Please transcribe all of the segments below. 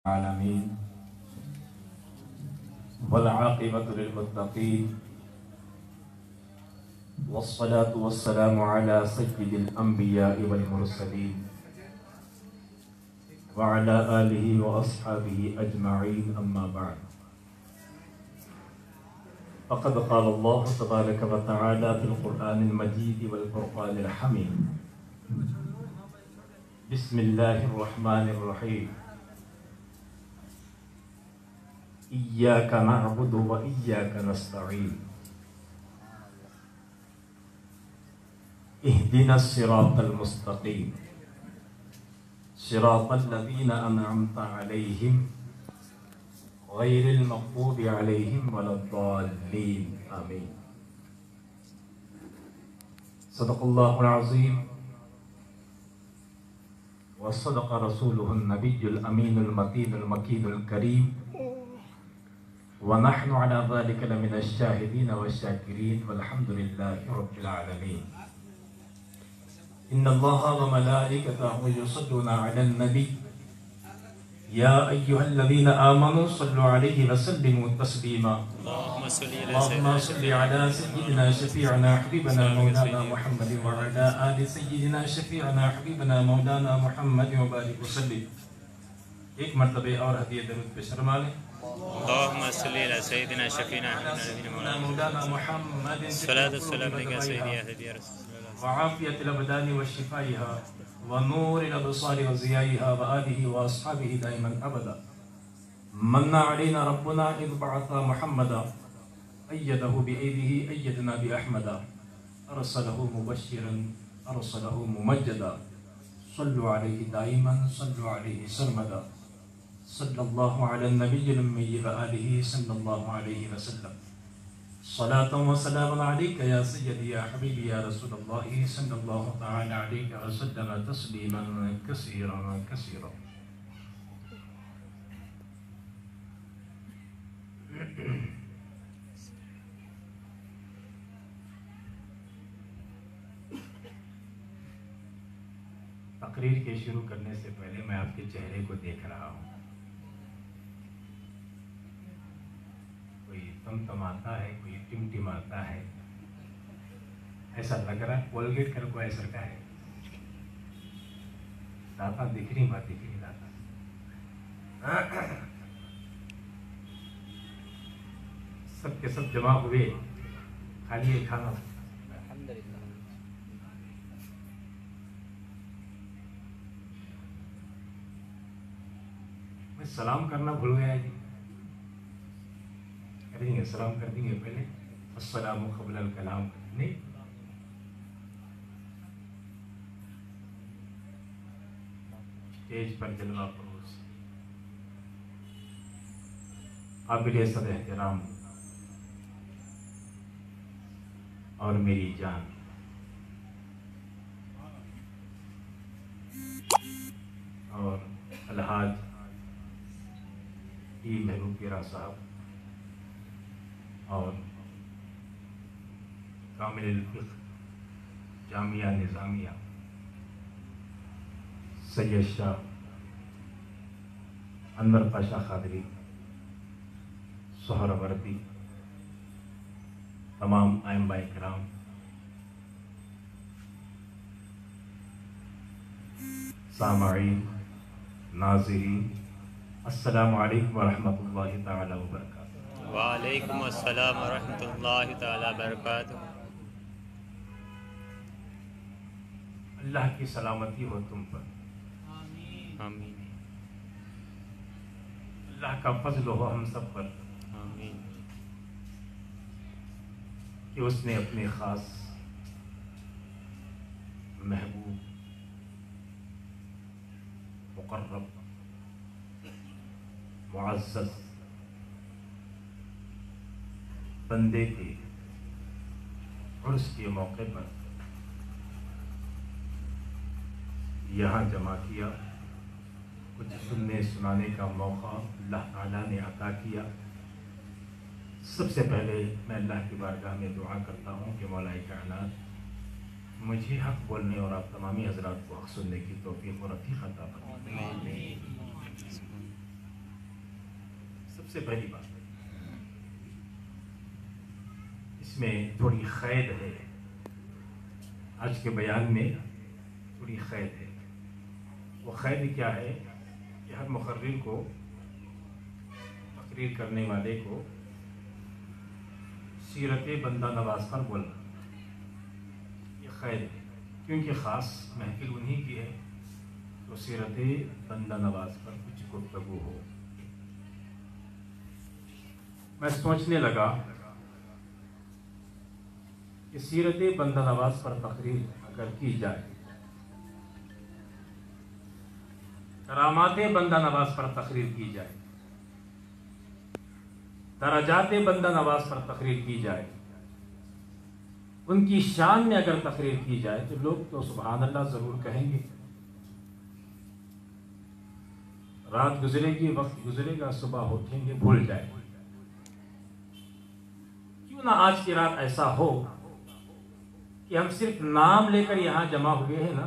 العالمين والعاقبة للمتقين والصلاة والسلام على سيد الأنبياء والمرسلين وعلى آله وأصحابه أجمعين أما بعد فقد قال الله تبارك وتعالى في القرآن المجيد والفرقان الحميد بسم الله الرحمن الرحيم إياك نعبد وإياك نستعين اهدنا الصراط المستقيم صراط الذين أنعمت عليهم غير المغضوب عليهم ولا الضالين آمين صدق الله العظيم وصدق رسوله النبي الأمين المتين المكين الكريم ونحن على ذلك لمن الشاهدين والشاكرين والحمد لله رب العالمين إن الله وملائكته يصلون على النبي يا أيها الذين آمنوا صلوا عليه وسلموا تسليما اللهم صل على سيدنا شفيعنا حبيبنا مولانا محمد وعلى آل سيدنا شفيعنا حبيبنا مولانا محمد وبارك وسلم ایک مرتبہ اور ہدیہ درود پیش فرما لیں اللهم صل على سيدنا شفيعنا حبيبنا مولانا محمد صلاة والسلام عليك سيدي يا هدي رسول الله وعافية الأبدان وشفائها ونور الأبصار وزيائها وآله وأصحابه دائما أبدا من علينا ربنا إذ بعث محمدا أيده بأيده أيدنا بأحمدا أرسله مبشرا أرسله ممجدا صلوا عليه دائما صلوا عليه سرمدا صلى الله على النبي الأمي وآله صلى الله عليه وسلم صلاة وسلام عليك يا سيدي يا حبيبي يا رسول الله صلى الله تعالى عليك وسلم تسليما كثيرا كثيرا تقریر کے شروع کرنے سے پہلے میں آپ کے چہرے کو دیکھ رہا ہوں کوئی تمتماتا ہے کوئی ٹمٹماتا ہے ایسا لگ رہا ہے کولگیٹ کر کو ایسا کا ہے داتا دکھ رہی بات دکھ رہی داتا سب کے سب جمع ہوئے خالی ایک کھانا میں سلام کرنا بھول گیا جی کر دیں گے سلام کر دیں گے پہلے السلام قبل الکلام نہیں اسٹیج پر جلوہ فروز قابل صد احترام اور میری جان اور الحاج محبوب پیرا صاحب اور کامل الفقہ جامعہ نظامیہ سید شاہ انور پاشا قادری سہروردی تمام ائمہ کرام سامعین ناظرین السلام علیکم ورحمۃ اللہ تعالی وبرکاتہ وعلیکم السلام ورحمۃ اللہ تعالی وبرکاتہ اللہ کی سلامتی ہو تم پر آمین اللہ کا فضل ہو ہم سب پر آمین کہ اس نے اپنے خاص محبوب مقرب معزز بندے کے عرس کے موقع پر یہاں جمع کیا کچھ سننے سنانے کا موقع اللہ تعالیٰ نے عطا کیا سب سے پہلے میں اللہ کی بارگاہ میں دعا کرتا ہوں کہ مولا کائنات مجھے حق بولنے اور آپ تمامی حضرات کو حق سننے کی توفیق اور عطا فرمائے۔ سے پہلی بات اس میں تھوڑی قید ہے، آج کے بیان میں تھوڑی قید ہے۔ وہ قید کیا ہے کہ ہر مقرر کو، تقریر کرنے والے کو سیرت بندہ نواز پر بولنا، یہ قید ہے، کیونکہ خاص محفل انہی کی ہے تو سیرت بندہ نواز پر کچھ گفتگو ہو۔ میں سوچنے لگا کہ سیرت بندہ نواز پر تقریر اگر کی جائے، کرامات بندہ نواز پر تقریر کی جائے، درجات بندہ نواز پر تقریر کی جائے، ان کی شان میں اگر تقریر کی جائے تو لوگ تو سبحان اللہ ضرور کہیں گے۔ رات گزرے گی، وقت گزرے گا، صبح اٹھیں گے بھول جائیں گے۔ کیوں نہ آج کی رات ایسا ہو کہ ہم صرف نام لے کر یہاں جمع ہوئے ہیں نا،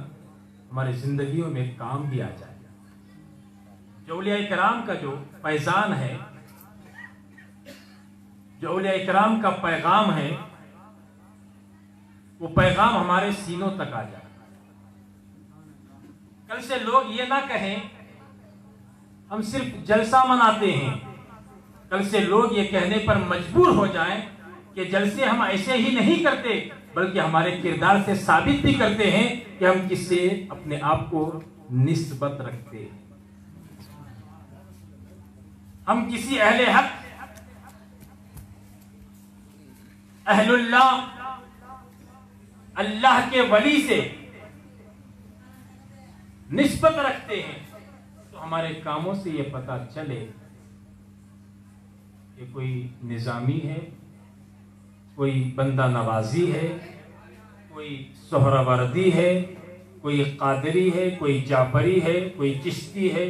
ہماری زندگیوں میں کام بھی آ جائے۔ جو اولیاء کرام کا جو فیضان ہے، جو اولیاء کرام کا پیغام ہے، وہ پیغام ہمارے سینوں تک آ جائے۔ کل سے لوگ یہ نہ کہیں ہم صرف جلسہ مناتے ہیں، کل سے لوگ یہ کہنے پر مجبور ہو جائیں کہ جلسے ہم ایسے ہی نہیں کرتے بلکہ ہمارے کردار سے ثابت بھی کرتے ہیں کہ ہم کس سے اپنے آپ کو نسبت رکھتے ہیں۔ ہم کسی اہل حق، اہل اللہ، اللہ کے ولی سے نسبت رکھتے ہیں تو ہمارے کاموں سے یہ پتہ چلے کہ کوئی نظامی ہے، کوئی بندہ نوازی ہے، کوئی سہروردی ہے، کوئی قادری ہے، کوئی جعفری ہے، کوئی چشتی ہے۔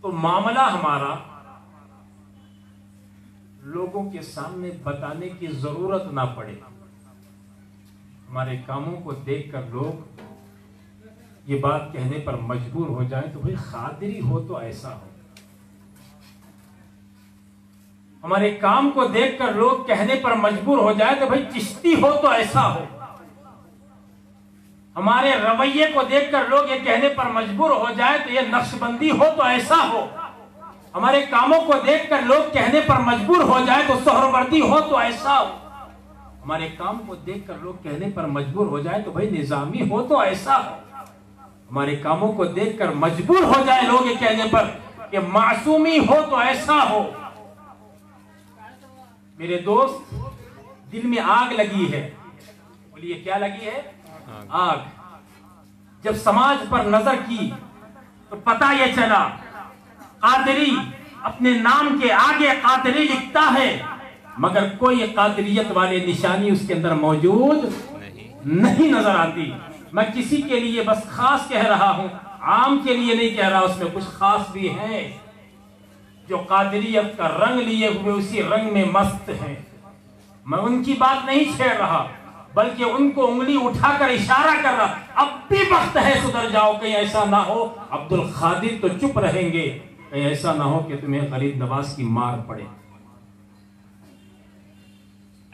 تو معاملہ ہمارا لوگوں کے سامنے بتانے کی ضرورت نہ پڑے، ہمارے کاموں کو دیکھ کر لوگ یہ بات کہنے پر مجبور ہو جائیں تو بھئی قادری ہو تو ایسا ہو۔ ہمارے کام کو دیکھ کر لوگ کہنے پر مجبور ہو جائیں تو بھئی چشتی ہو تو ایسا ہو۔ ہمارے رویے کو دیکھ کر لوگ یہ کہنے پر مجبور ہو جائیں تو یہ نقشبندی ہو تو ایسا ہو۔ ہمارے کاموں کو دیکھ کر لوگ کہنے پر مجبور ہو جائیں تو سہروردی ہو تو ایسا ہو۔ ہمارے کام کو دیکھ کر لوگ کہنے پر مجبور ہو جائیں تو بھئی نظامی ہو تو ایسا ہو۔ ہمارے کاموں کو دیکھ کر مجبور ہو جائیں لوگ یہ کہنے پر کہ معصومی ہو تو ایسا ہو۔ میرے دوست، دل میں آگ لگی ہے، بولیے کیا لگی ہے؟ آگ۔ جب سماج پر نظر کی تو پتہ یہ چلا قادری اپنے نام کے آگے قادری لکھتا ہے مگر کوئی قادریت والے نشانی اس کے اندر موجود نہیں نظر آتی۔ میں کسی کے لیے بس خاص کہہ رہا ہوں، عام کے لیے نہیں کہہ رہا، اس میں کچھ خاص بھی ہیں جو قادریت کا رنگ لیے ہوئے اسی رنگ میں مست ہیں۔ میں ان کی بات نہیں چھیڑ رہا بلکہ ان کو انگلی اٹھا کر اشارہ کر رہا، اب بھی وقت ہے سدھر جاؤ، کہیں ایسا نہ ہو عبد القادر تو چپ رہیں گے، کہیں ایسا نہ ہو کہ تمہیں غریب نواز کی مار پڑے۔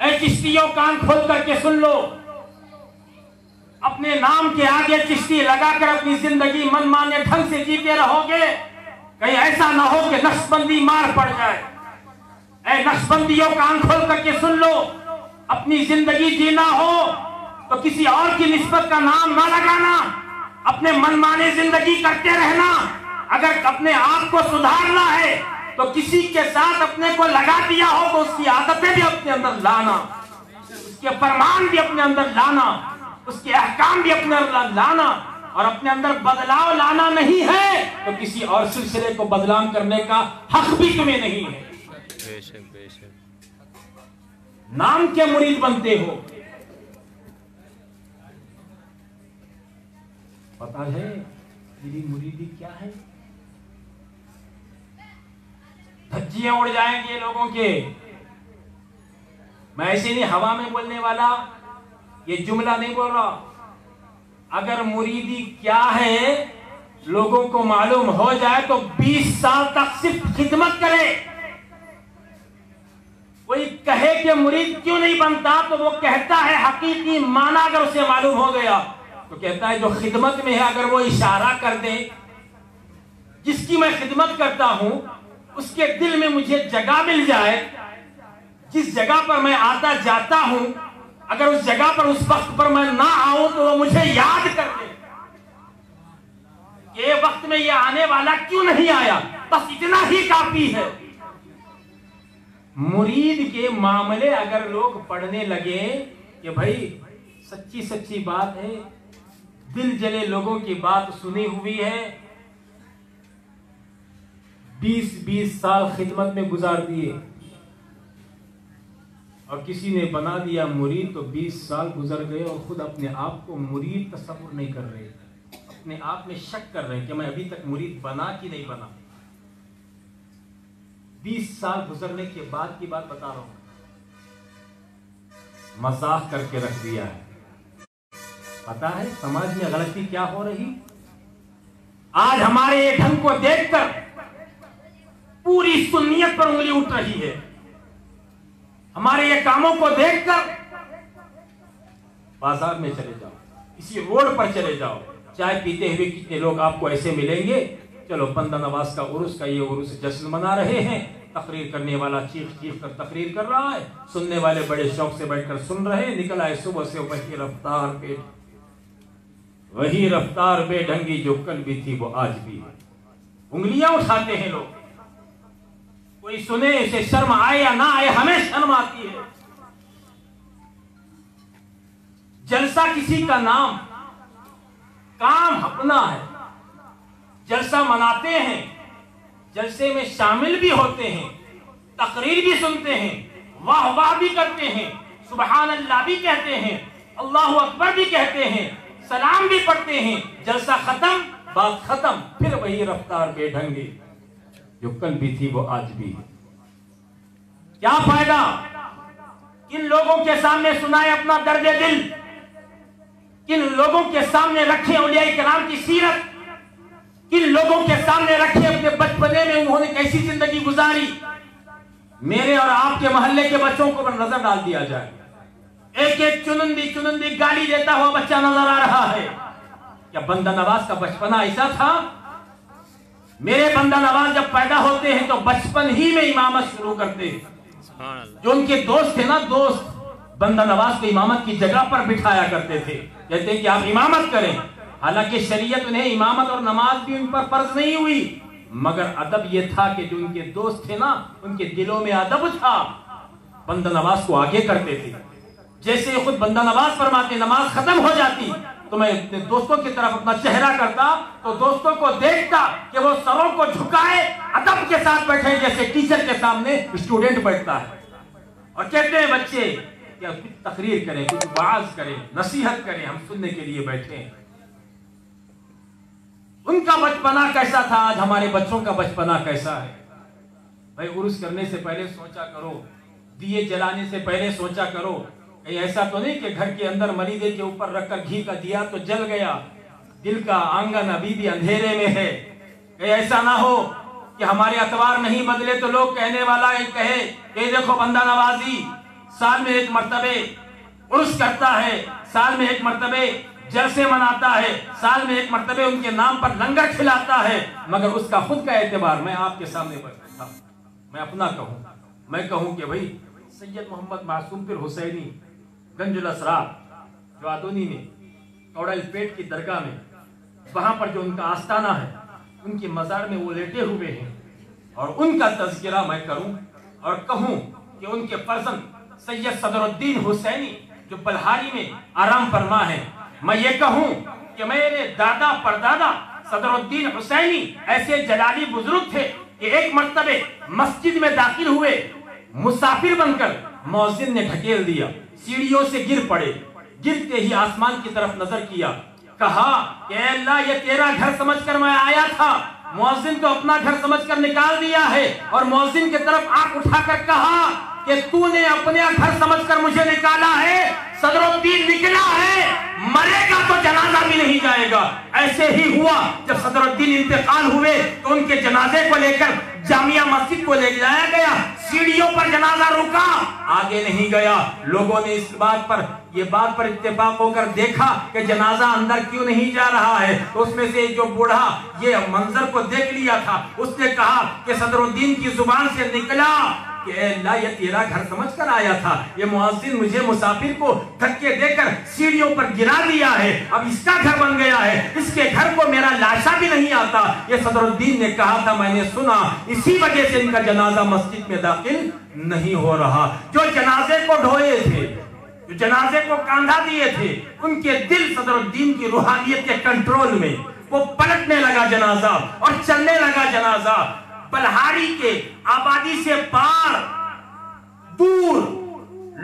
اے چشتیوں کان کھول کر کے سن لو، اپنے نام کے آگے چشتی لگا کر اپنی زندگی من مانے ڈھنگ سے جیتے رہو گے، کہیں ایسا نہ ہو کہ نقشبندی مار پڑ جائے۔ اے نقشبندیوں کان کھول کر کے سن لو، اپنی زندگی جینا ہو تو کسی اور کی نسبت کا نام نہ لگانا، اپنے من مانے زندگی کرتے رہنا۔ اگر اپنے آپ کو سدھارنا ہے تو کسی کے ساتھ اپنے کو لگا دیا ہو تو اس کی عادتیں بھی اپنے اندر لانا، اس کے فرمان بھی اپنے اندر لانا، اس کے احکام بھی اپنے اندر لانا، اور اپنے اندر بدلاؤ لانا نہیں ہے تو کسی اور سلسلے کو بدنام کرنے کا حق بھی تمہیں نہیں ہے۔ بے شک بے شک۔ نام کے مرید بنتے ہو، پتا ہے میری مریدی کیا ہے؟ دھجیاں اڑ جائیں گے لوگوں کے۔ میں ایسے نہیں ہوا میں بولنے والا، یہ جملہ نہیں بول رہا۔ اگر مریدی کیا ہے لوگوں کو معلوم ہو جائے تو 20 سال تک صرف خدمت کرے. کوئی کہے کہ مرید کیوں نہیں بنتا تو وہ کہتا ہے حقیقی معنی اگر اسے معلوم ہو گیا تو کہتا ہے جو خدمت میں ہے اگر وہ اشارہ کر دے, جس کی میں خدمت کرتا ہوں اس کے دل میں مجھے جگہ مل جائے, جس جگہ پر میں آتا جاتا ہوں اگر اس جگہ پر اس وقت پر میں نہ آؤں تو وہ مجھے یاد کر دے کہ یہ وقت میں یہ آنے والا کیوں نہیں آیا, بس اتنا ہی کافی ہے. مرید کے معاملے اگر لوگ پڑھنے لگے کہ بھائی سچی سچی بات ہے, دل جلے لوگوں کی بات سنی ہوئی ہے, 20 سال خدمت میں گزار دیے اور کسی نے بنا دیا مرید تو 20 سال گزر گئے اور خود اپنے آپ کو مرید تصور نہیں کر رہے, اپنے آپ میں شک کر رہے ہیں کہ میں ابھی تک مرید بنا کہ نہیں بنا. 20 سال گزرنے کے بعد کی بات بتا رہا ہوں, مذاق کر کے رکھ دیا ہے. پتا ہے سماج میں غلطی کیا ہو رہی؟ آج ہمارے یہ ڈھنگ کو دیکھ کر پوری سنیت پر انگلی اٹھ رہی ہے. ہمارے یہ کاموں کو دیکھ کر بازار میں چلے جاؤ, اسی روڈ پر چلے جاؤ, چائے پیتے ہوئے کتنے لوگ آپ کو ایسے ملیں گے, چلو بندہ نواز کا عرس کا یہ عرس جشن منا رہے ہیں, تقریر کرنے والا چیخ چیخ کر تقریر کر رہا ہے, سننے والے بڑے شوق سے بیٹھ کر سن رہے ہیں, نکل آئے صبح سے وہی رفتار بے ڈھنگی جو کل بھی تھی وہ آج بھی ہے. انگلیاں اٹھاتے ہیں لوگ, کوئی سنے اسے شرم آئے یا نہ آئے, ہمیں شرم آتی ہے. جلسہ کسی کا نام, کام اپنا ہے, جلسہ مناتے ہیں, جلسے میں شامل بھی ہوتے ہیں, تقریر بھی سنتے ہیں, واہ واہ بھی کرتے ہیں, سبحان اللہ بھی کہتے ہیں, اللہ اکبر بھی کہتے ہیں, سلام بھی پڑھتے ہیں, جلسہ ختم, بات ختم, پھر وہی رفتار بے ڈھنگی جو کل بھی تھی وہ آج بھی ہے. کیا فائدہ کن لوگوں کے سامنے سنائے اپنا درد دل, کن لوگوں کے سامنے رکھے اولیاء کرام کی سیرت, کن لوگوں کے سامنے رکھے اپنے بچپنے میں انہوں نے کیسی زندگی گزاری. میرے اور آپ کے محلے کے بچوں کو نظر ڈال دیا جائے, ایک ایک چنندی گالی دیتا ہوا بچہ نظر آ رہا ہے. کیا بندہ نواز کا بچپنا ایسا تھا؟ میرے بندہ نواز جب پیدا ہوتے ہیں تو بچپن ہی میں امامت شروع کرتے ہیں. جو ان کے دوست تھے نا, دوست بندہ نواز کو امامت کی جگہ پر بٹھایا کرتے تھے, کہتے ہیں کہ آپ امامت کریں. حالانکہ شریعت انہیں امامت اور نماز بھی ان پر فرض نہیں ہوئی, مگر ادب یہ تھا کہ جو ان کے دوست تھے نا ان کے دلوں میں ادب تھا, بندہ نواز کو آگے کرتے تھے. جیسے خود بندہ نواز فرماتے نماز ختم ہو جاتی تو میں اپنے دوستوں کی طرف اپنا چہرہ کرتا تو دوستوں کو دیکھتا کہ وہ سروں کو جھکائے ادب کے ساتھ بیٹھے جیسے ٹیچر کے سامنے اسٹوڈنٹ بیٹھتا ہے, اور کہتے ہیں بچے کہ کچھ تقریر کریں, کچھ وعظ کریں, نصیحت کریں, ہم سننے کے لیے بیٹھے ہیں. ان کا بچپنا کیسا تھا, آج ہمارے بچوں کا بچپنا کیسا ہے؟ بھائی عرس کرنے سے پہلے سوچا کرو, دیے جلانے سے پہلے سوچا کرو, کہیں ایسا تو نہیں کہ گھر کے اندر ملیدے کے اوپر رکھ کر گھی کا دیا تو جل گیا, دل کا آنگن ابھی بھی اندھیرے میں ہے. کہیں ایسا نہ ہو کہ ہمارے اتوار نہیں بدلے تو لوگ کہنے والا ایک کہے کہ دیکھو بندہ نوازی سال میں ایک مرتبہ عرس کرتا ہے, سال میں ایک مرتبہ جلسے مناتا ہے, سال میں ایک مرتبہ ان کے نام پر لنگر کھلاتا ہے, مگر اس کا خود کا اعتبار میں آپ کے سامنے بیٹھا, میں اپنا کہوں, میں کہوں کہ بھائی سید محمد معصوم پیر حسینی گنج الاسرار جو آدونی میں کوڑل پیٹ کی درگاہ میں, وہاں پر جو ان کا آستانہ ہے, ان کی مزار میں وہ لیٹے ہوئے ہیں, اور ان کا تذکرہ میں کروں اور کہوں کہ ان کے فرزند سید صدر الدین حسینی جو بلہاری میں آرام فرما ہے, میں یہ کہوں کہ میرے دادا پردادا صدر الدین حسینی ایسے جلالی بزرگ تھے کہ ایک مرتبہ مسجد میں داخل ہوئے, مسافر بن کر مؤذن نے ڈھکیل دیا, سیڑھیوں سے گر پڑے, گرتے ہی آسمان کی طرف نظر کیا, کہا کہ اے اللہ یہ تیرا گھر سمجھ کر میں آیا تھا, مؤذن کو اپنا گھر سمجھ کر نکال دیا ہے, اور مؤذن کی طرف آنکھ اٹھا کر کہا کہ تو نے اپنے گھر سمجھ کر مجھے نکالا ہے, صدر الدین نکلا ہے, مرے گا تو جنازہ بھی نہیں جائے گا۔ ایسے ہی ہوا جب صدر الدین انتقال ہوئے تو ان کے جنازے کو لے کر جامعہ مسجد کو لے جایا گیا، سیڑھیوں پر جنازہ رکا، آگے نہیں گیا۔ لوگوں نے اس بات پر اتفاق ہو کر دیکھا کہ جنازہ اندر کیوں نہیں جا رہا ہے۔ تو اس میں سے جو بوڑھا یہ منظر کو دیکھ لیا تھا، اس نے کہا کہ صدر الدین کی زبان سے نکلا کہ اے اللہ، یہ تیرا گھر سمجھ کر آیا تھا، یہ مؤذن مجھے مسافر کو دھکے دے کر سیڑھیوں پر گرا دیا ہے، اب اس کا گھر بن گیا ہے، اس کے گھر کو میرا لاشا بھی نہیں آتا۔ یہ صدر الدین نے کہا تھا، میں نے سنا، اسی وجہ سے ان کا جنازہ مسجد میں داخل نہیں ہو رہا۔ جو جنازے کو ڈھوئے تھے، جو جنازے کو کاندھا دیے تھے، ان کے دل صدر الدین کی روحانیت کے کنٹرول میں، وہ پلٹنے لگا جنازہ اور چلنے لگا جنازہ۔ بلہاری کے آبادی سے پار دور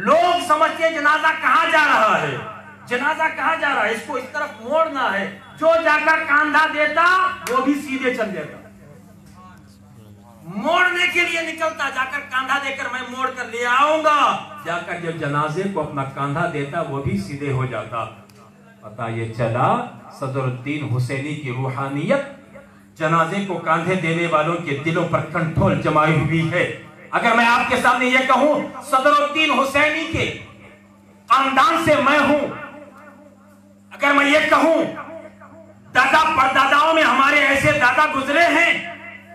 لوگ سمجھتے جنازہ کہاں جا رہا ہے، جنازہ کہاں جا رہا ہے، اس کو اس طرف موڑنا ہے۔ جو جا کر کاندھا دیتا وہ بھی سیدھے چل دیتا، موڑنے کے لیے نکلتا، جا کر کاندھا دے کر میں موڑ کر لے آؤں گا، جا کر جب جنازے کو اپنا کاندھا دیتا وہ بھی سیدھے ہو جاتا۔ پتہ یہ چلا صدر الدین حسینی کی روحانیت جنازے کو کاندھے دینے والوں کے دلوں پر کنٹرول جمائی ہوئی ہے۔ اگر میں آپ کے سامنے یہ کہوں صدر الدین حسینی کے خاندان سے میں ہوں، اگر میں یہ کہوں دادا پرداداؤں میں ہمارے ایسے دادا گزرے ہیں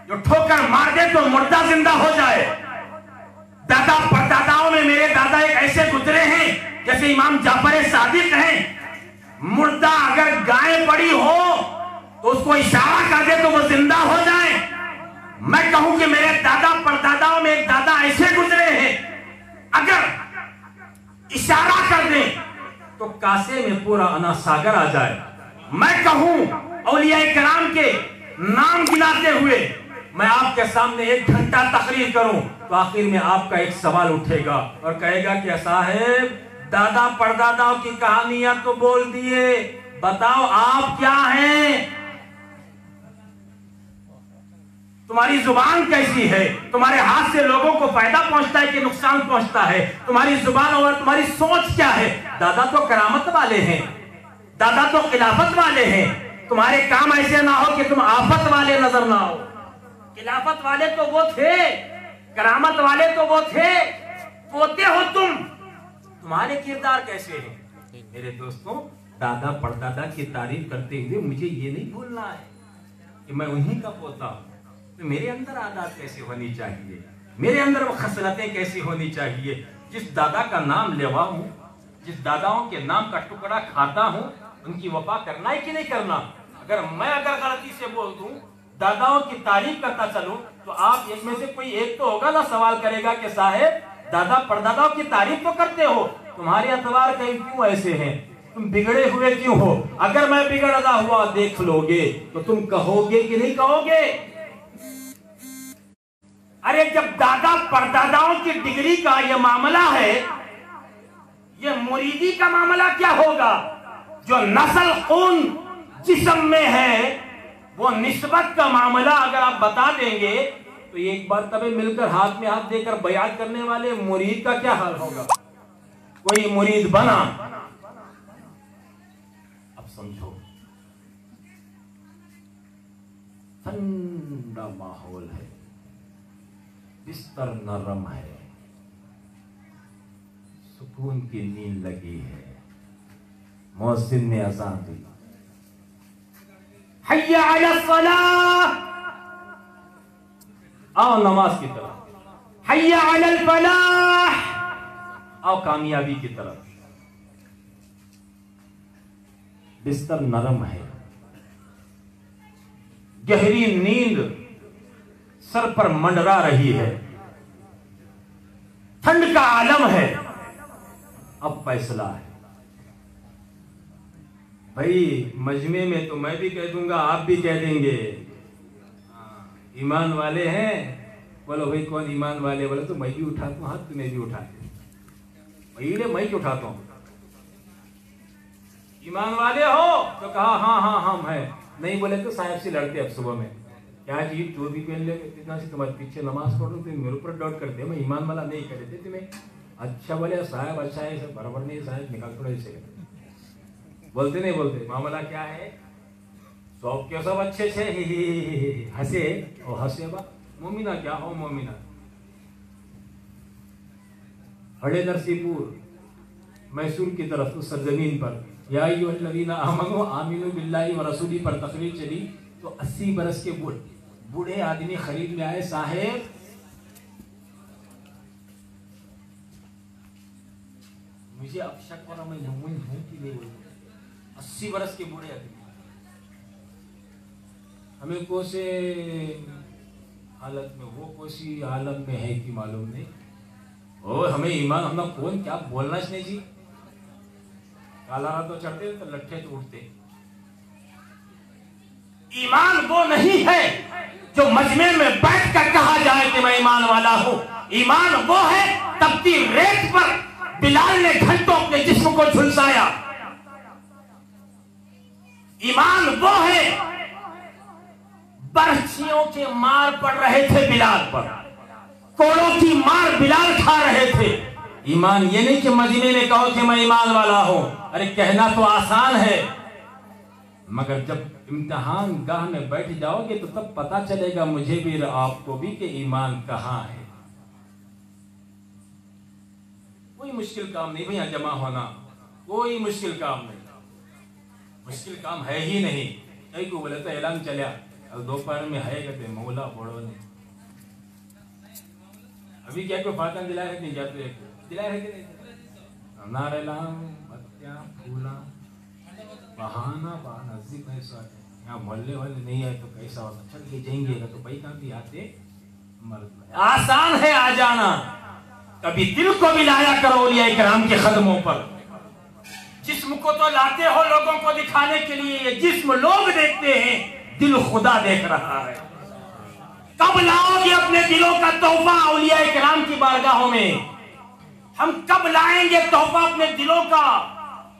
جو ٹھوکر مار دے تو مردہ زندہ ہو جائے، دادا پرداداؤں میں میرے دادا ایک ایسے گزرے ہیں جیسے امام جعفر صادق ہیں، مردہ اگر گائے پڑی ہو تو اس کو اشارہ کر دے تو وہ زندہ ہو جائے۔ میں کہوں کہ میرے دادا پرداداؤں میں ایک دادا ایسے گزرے ہیں، اگر اشارہ کر دیں تو کاسے میں پورا انا ساگر آ جائے۔ میں کہوں اولیاء کرام کے نام گناتے ہوئے میں آپ کے سامنے 1 گھنٹہ تقریر کروں تو آخر میں آپ کا ایک سوال اٹھے گا اور کہے گا کہ صاحب دادا پرداداؤں کی کہانیاں تو بول دیے، بتاؤ آپ کیا ہیں، تمہاری زبان کیسی ہے، تمہارے ہاتھ سے لوگوں کو فائدہ پہنچتا ہے کہ نقصان پہنچتا ہے، تمہاری زبان اور تمہاری سوچ کیا ہے۔ دادا تو کرامت والے ہیں، دادا تو خلافت والے ہیں، تمہارے کام ایسے نہ ہو کہ تم آفت والے نظر نہ ہو۔ خلافت والے تو وہ تھے، کرامت والے تو وہ تھے، پوتے ہو تم، تمہارے کردار کیسے ہیں۔ میرے دوستوں، دادا پردادا کی تعریف کرتے ہوئے مجھے یہ نہیں بھولنا ہے کہ میں انہی کا پوتا ہوں، تو میرے اندر عادات کیسے ہونی چاہیے، میرے اندر وہ خصلتیں کیسی ہونی چاہیے۔ جس دادا کا نام لیوا ہوں، جس داداؤں کے نام کا ٹکڑا کھاتا ہوں، ان کی وفا کرنا ہے کہ نہیں کرنا۔ اگر غلطی سے بول دوں، داداؤں کی تعریف کرتا چلوں، تو آپ ایک میں سے کوئی ایک تو ہوگا نا سوال کرے گا کہ صاحب دادا پرداداؤں کی تعریف تو کرتے ہو، تمہارے اعتبار کہیں کیوں ایسے ہیں، تم بگڑے ہوئے کیوں ہو۔ اگر میں بگڑا ہوا دیکھ لو گے تو تم کہو گے کہ نہیں کہو گے۔ ارے جب دادا پرداداؤں کی ڈگری کا یہ معاملہ ہے، یہ مریدی کا معاملہ کیا ہوگا۔ جو نسل خون جسم میں ہے، وہ نسبت کا معاملہ اگر آپ بتا دیں گے تو ایک بار تبھی مل کر ہاتھ میں ہاتھ دے کر بیعت کرنے والے مرید کا کیا حال ہوگا۔ کوئی مرید بنا، اب سمجھو، ٹھنڈا ماحول ہے، بستر نرم ہے، سکون کی نیند لگی ہے، مؤذن نے اذان دی، حی علی الصلاۃ، آؤ نماز کی طرف، حی علی الفلاح، آؤ کامیابی کی طرف۔ بستر نرم ہے، گہری نیند سر پر منڈرا رہی ہے، ٹھنڈ کا عالم ہے، اب فیصلہ ہے۔ بھائی مجمع میں تو میں بھی کہہ دوں گا، آپ بھی کہہ دیں گے، ایمان والے ہیں، بولو بھائی کون ایمان والے، بولے تو میں بھی اٹھاتا ہوں ہاتھ، تمہیں بھی اٹھاتے، میں کیوں اٹھاتا ہوں، ایمان والے ہو تو کہا ہاں ہم ہیں، نہیں بولے تو صاحب سے لڑتے اب صبح میں، کیا جی جو بھی پہن لے اتنا سے تمہارے پیچھے نماز پڑھ لوں تو میرے اوپر ڈاؤٹ کرتے ہیں، میں ایمان والا نہیں کہہ دیتے تمہیں، اچھا بولے صاحب اچھا ہے، برابر نہیں صاحب نکال کر ایسے بولتے نہیں بولتے، معاملہ کیا ہے، سب کے سب اچھے سے ہنسے اور ہنسے با مومنہ کیا ہو مومنہ. بڑے نرسی پور میسور کی طرف اس سرزمین پر یا ایھا الذین آمنوا آمنوا باللہ ورسولہ پر تقریر چلی تو 80 برس کے بوڑھے آدمی خرید میں آئے. صاحب مجھے اب شک ہو رہا میں مومن ہوں کہ نہیں. 80 برس کے بوڑھے آدمی ہمیں کون سے حالت میں وہ کوسی عالم میں ہے کہ معلوم نہیں. اور ہمیں ایمان ہم کون کیا بولنا اس نے جی. کالا تو چڑھتے تو لٹھے تو اٹھتے. ایمان وہ نہیں ہے جو مجمع میں بیٹھ کر کہا جائے کہ میں ایمان والا ہوں. ایمان وہ ہے تپتی ریت پر بلال نے گھنٹوں اپنے جسم کو جھلسایا. ایمان وہ ہے برچھیوں کے مار پڑ رہے تھے بلال پر, کوڑوں کی مار بلال کھا رہے تھے. ایمان یہ نہیں کہ مدینے نے کہو کہ میں ایمان والا ہوں. ارے کہنا تو آسان ہے مگر جب امتحان گاہ میں بیٹھ جاؤ گے تو تب پتا چلے گا مجھے بھی اور آپ کو بھی کہ ایمان کہاں ہے. کوئی مشکل کام نہیں بھیا جمع ہونا, کوئی مشکل کام نہیں, مشکل کام ہے ہی نہیں. کئی کو بولے تو اعلان چلیا دوپہر میں ہے کہتے مولا بڑوں نے ابھی کیا کوئی فاتحہ دلائے ہے نہیں جاتے دلائے ہے کہ نہیں. نعرہ لام بتیاں پھولا بہانا بہانا ذکر ایسا ہے. یہاں محلے والے نہیں آئے تو کیسا ہوتا چل کے جائیں گے تو بھائی کہاں بھی آتے مرد. آسان ہے آ جانا. کبھی دل کو بھی لایا کرو اولیاء کرام کے قدموں پر. جسم کو تو لاتے ہو لوگوں کو دکھانے کے لیے, یہ جسم لوگ دیکھتے ہیں, دل خدا دیکھ رہا ہے. کب لاؤ گے اپنے دلوں کا تحفہ اولیاء کرام کی بارگاہوں میں؟ ہم کب لائیں گے تحفہ اپنے دلوں کا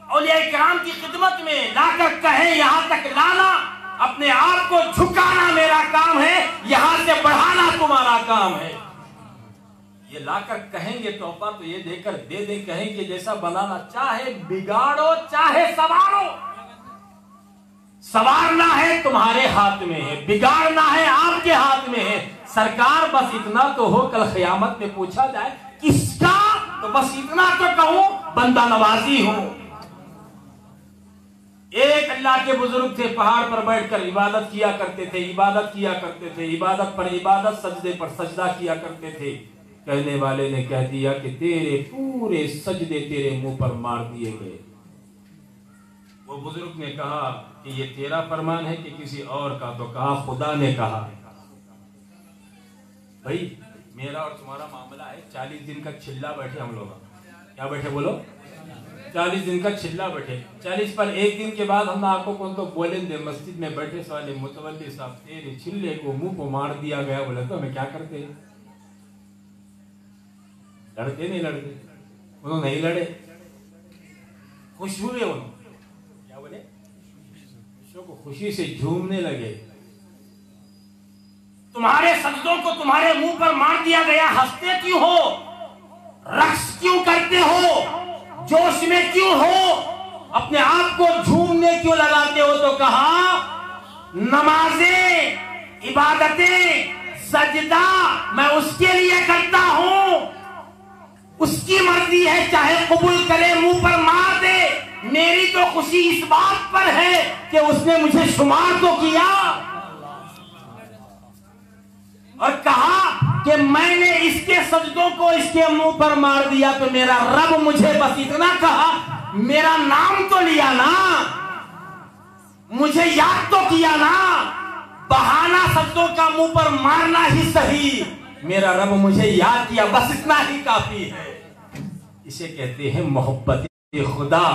اولیاء کرام کی خدمت میں؟ لا کر کہیں یہاں تک لانا اپنے آپ کو جھکانا میرا کام ہے, یہاں سے بڑھانا تمہارا کام ہے. یہ لا کر کہیں گے تحفہ تو یہ دے کر دے دے کہیں کہ جیسا بنانا چاہے بگاڑو چاہے سوارو. سوارنا ہے تمہارے ہاتھ میں ہے, بگاڑنا ہے آپ کے ہاتھ میں ہے. سرکار بس اتنا تو ہو کل قیامت میں پوچھا جائے کس کا, تو بس اتنا تو کہوں بندہ نوازی ہوں. ایک اللہ کے بزرگ تھے, پہاڑ پر بیٹھ کر عبادت کیا کرتے تھے, عبادت کیا کرتے تھے, عبادت پر عبادت, سجدے پر سجدہ کیا کرتے تھے. کہنے والے نے کہہ دیا کہ تیرے پورے سجدے تیرے منہ پر مار دیے گئے. وہ بزرگ نے کہا کہ یہ تیرا فرمان ہے کہ کسی اور کا؟ تو کہا خدا نے کہا. بھائی میرا اور تمہارا معاملہ ہے 40 دن کا چلا بیٹھے ہم لوگ. کیا بیٹھے بولو؟ 40 دن کا چلا بیٹھے. 40 پر ایک دن کے بعد ہم آپ کو تو بولیں دے مسجد میں بیٹھے سوالے متولی صاحب تیرے چلے کو منہ کو مار دیا گیا. بولے تو ہمیں کیا کرتے؟ لڑتے نہیں لڑتے؟ انہوں نہیں لڑے, خوش ہوئے. انہوں کیا بولے؟ کو خوشی سے جھومنے لگے. تمہارے سجدوں کو تمہارے منہ پر مار دیا گیا, ہنستے کیوں ہو؟ رقص کیوں کرتے ہو؟ جوش میں کیوں ہو؟ اپنے آپ کو جھومنے کیوں لگاتے ہو؟ تو کہا نمازیں, عبادتیں, سجدہ میں اس کے لیے کرتا ہوں, اس کی مرضی ہے, چاہے قبول کرے منہ پر مار دے. میری تو خوشی اس بات پر ہے کہ اس نے مجھے شمار تو کیا. اور کہا کہ میں نے اس کے سجدوں کو اس کے منہ پر مار دیا تو میرا رب مجھے بس اتنا کہا, میرا نام تو لیا نا, مجھے یاد تو کیا نا. بہانہ سجدوں کا منہ پر مارنا ہی صحیح, میرا رب مجھے یاد کیا, بس اتنا ہی کافی ہے. اسے کہتے ہیں محبت خدا.